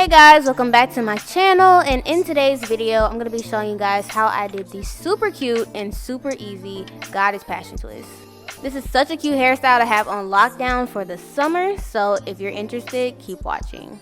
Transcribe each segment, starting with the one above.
Hey guys, welcome back to my channel, and in today's video I'm going to be showing you guys how I did the super cute and super easy goddess passion twist. This is such a cute hairstyle to have on lockdown for the summer, so if you're interested, keep watching.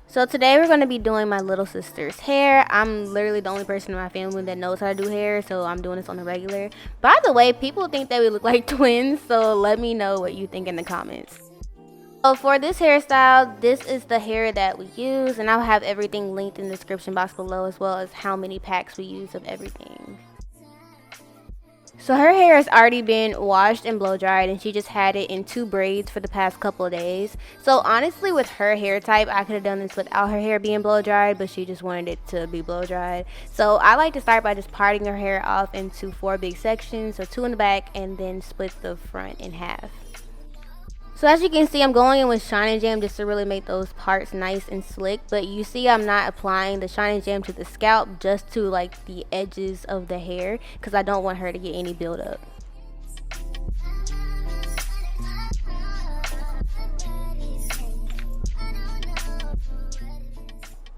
So today we're going to be doing my little sister's hair. I'm literally the only person in my family that knows how to do hair, so I'm doing this on the regular. By the way, people think that we look like twins, so let me know what you think in the comments. So for this hairstyle, this is the hair that we use, and I'll have everything linked in the description box below, as well as how many packs we use of everything. So her hair has already been washed and blow dried, and she just had it in 2 braids for the past couple of days. So honestly, with her hair type, I could have done this without her hair being blow dried, but she just wanted it to be blow dried. So I like to start by just parting her hair off into 4 big sections, so 2 in the back, and then split the front in half. So as you can see, I'm going in with Shine and Jam just to really make those parts nice and slick. But you see I'm not applying the Shine and Jam to the scalp, just to like the edges of the hair, because I don't want her to get any buildup.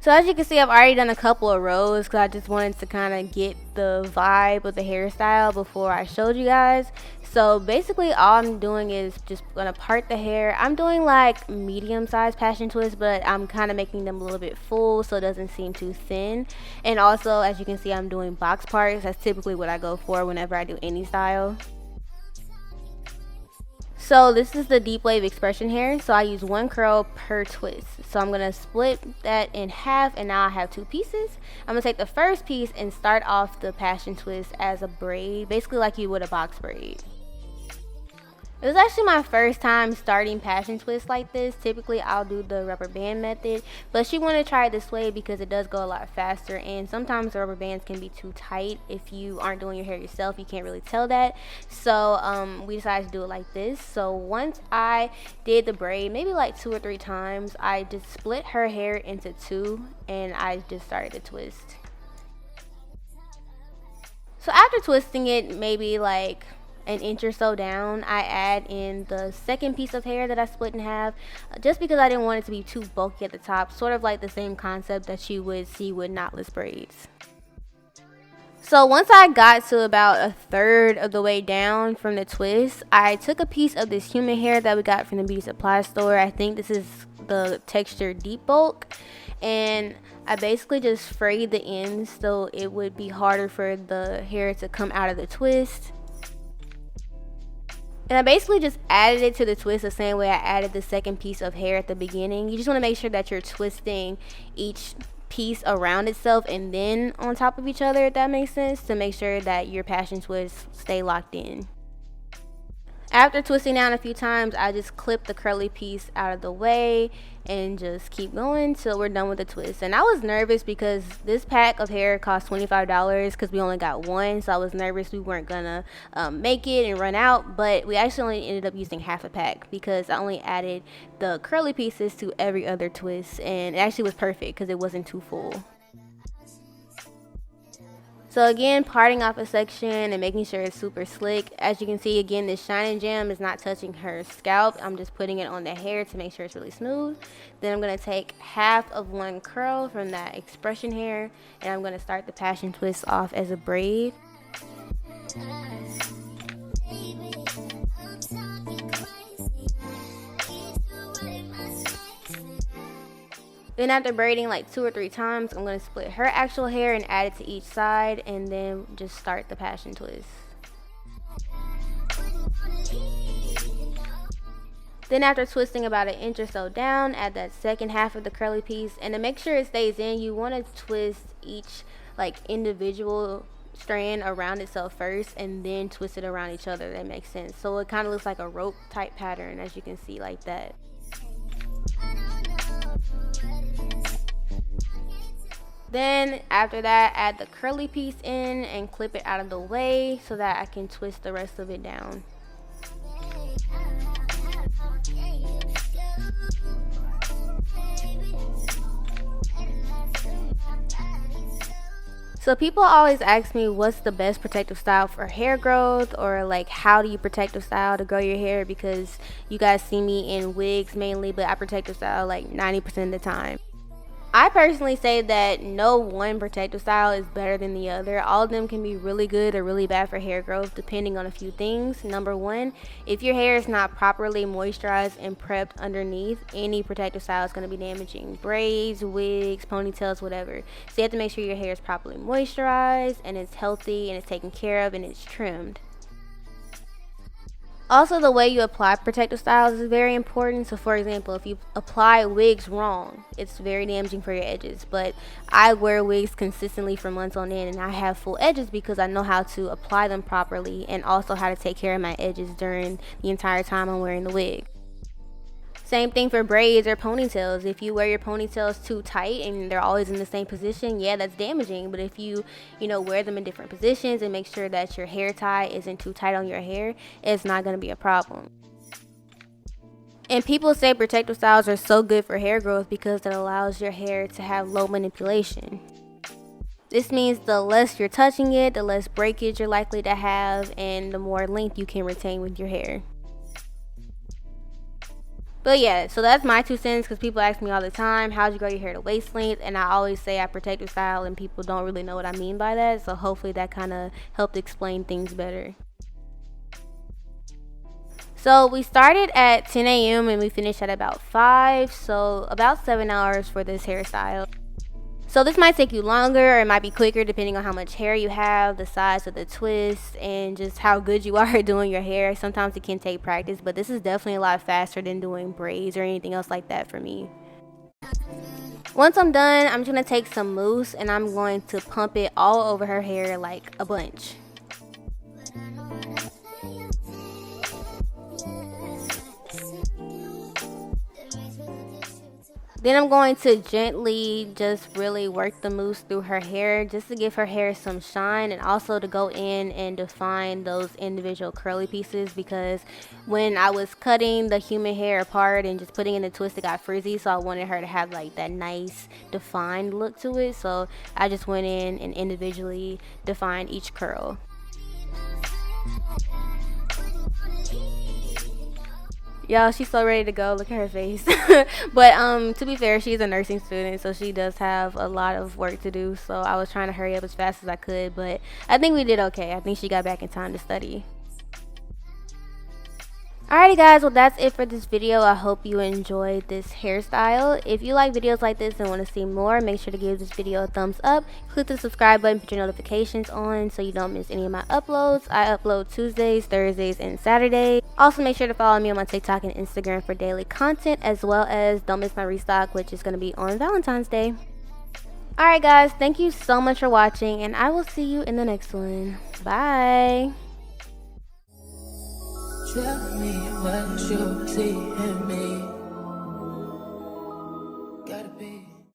So as you can see, I've already done a couple of rows because I just wanted to kind of get the vibe of the hairstyle before I showed you guys. So basically all I'm doing is just gonna part the hair. I'm doing like medium-sized passion twists, but I'm kind of making them a little bit full so it doesn't seem too thin. And also, as you can see, I'm doing box parts. That's typically what I go for whenever I do any style. So this is the deep wave expression hair, so I use 1 curl per twist. So I'm going to split that in half, and now I have 2 pieces. I'm going to take the first piece and start off the passion twist as a braid, basically like you would a box braid. It was actually my first time starting passion twists like this. Typically I'll do the rubber band method, but she wanted to try it this way because it does go a lot faster, and sometimes the rubber bands can be too tight. If you aren't doing your hair yourself, you can't really tell that. So we decided to do it like this. So once I did the braid maybe like 2 or 3 times, I just split her hair into 2 and I just started to twist. So after twisting it maybe like an inch or so down, I add in the second piece of hair that I split in half, just because I didn't want it to be too bulky at the top, sort of like the same concept that you would see with knotless braids. So once I got to about 1/3 of the way down from the twist, I took a piece of this human hair that we got from the beauty supply store. I think this is the texture deep bulk, and I basically just frayed the ends so it would be harder for the hair to come out of the twist. And I basically just added it to the twist the same way I added the second piece of hair at the beginning. You just want to make sure that you're twisting each piece around itself and then on top of each other, if that makes sense, to make sure that your passion twists stay locked in. After twisting down a few times, I just clip the curly piece out of the way and just keep going till we're done with the twist. And I was nervous because this pack of hair cost $25 because we only got 1, so I was nervous we weren't gonna make it and run out. But we actually only ended up using half a pack because I only added the curly pieces to every other twist, and it actually was perfect because it wasn't too full. So again, parting off a section and making sure it's super slick. As you can see, again, this Shine and Jam is not touching her scalp. I'm just putting it on the hair to make sure it's really smooth. Then I'm going to take half of 1 curl from that expression hair, and I'm going to start the passion twist off as a braid. Then after braiding like 2 or 3 times, I'm going to split her actual hair and add it to each side, and then just start the passion twist. Then after twisting about 1 inch or so down, add that second half of the curly piece, and to make sure it stays in, you want to twist each like individual strand around itself first and then twist it around each other. That makes sense. So it kind of looks like a rope type pattern, as you can see, like that. Then after that, add the curly piece in and clip it out of the way so that I can twist the rest of it down. So people always ask me what's the best protective style for hair growth, or like how do you protective style to grow your hair, because you guys see me in wigs mainly, but I protective style like 90% of the time. I personally say that no one protective style is better than the other. All of them can be really good or really bad for hair growth depending on a few things. Number one, if your hair is not properly moisturized and prepped underneath, any protective style is going to be damaging. Braids, wigs, ponytails, whatever. So you have to make sure your hair is properly moisturized and it's healthy and it's taken care of and it's trimmed. Also, the way you apply protective styles is very important. So for example, if you apply wigs wrong, it's very damaging for your edges. But I wear wigs consistently for months on end, and I have full edges because I know how to apply them properly and also how to take care of my edges during the entire time I'm wearing the wig. Same thing for braids or ponytails. If you wear your ponytails too tight and they're always in the same position, yeah, that's damaging. But if you wear them in different positions and make sure that your hair tie isn't too tight on your hair, it's not going to be a problem. And people say protective styles are so good for hair growth because it allows your hair to have low manipulation. This means the less you're touching it, the less breakage you're likely to have, and the more length you can retain with your hair. But yeah, so that's my 2 cents, because people ask me all the time, how'd you grow your hair to waist length? And I always say I protective style, and people don't really know what I mean by that. So hopefully that kind of helped explain things better. So we started at 10 a.m. and we finished at about 5. So about 7 hours for this hairstyle. So this might take you longer or it might be quicker depending on how much hair you have, the size of the twist, and just how good you are at doing your hair. Sometimes it can take practice, but this is definitely a lot faster than doing braids or anything else like that for me. Once I'm done, I'm going to take some mousse and I'm going to pump it all over her hair like a bunch. Then I'm going to gently just really work the mousse through her hair just to give her hair some shine, and also to go in and define those individual curly pieces, because when I was cutting the human hair apart and just putting in the twist, it got frizzy, so I wanted her to have like that nice defined look to it. So I just went in and individually defined each curl. Y'all, she's so ready to go. Look at her face. But to be fair, she's a nursing student, so she does have a lot of work to do. So I was trying to hurry up as fast as I could, but I think we did okay. I think she got back in time to study. Alrighty guys, well that's it for this video. I hope you enjoyed this hairstyle. If you like videos like this and want to see more, make sure to give this video a thumbs up. Click the subscribe button, put your notifications on so you don't miss any of my uploads. I upload Tuesdays, Thursdays, and Saturdays. Also make sure to follow me on my TikTok and Instagram for daily content, as well as don't miss my restock, which is going to be on Valentine's Day. Alright guys, thank you so much for watching, and I will see you in the next one. Bye! Tell me what you see in me.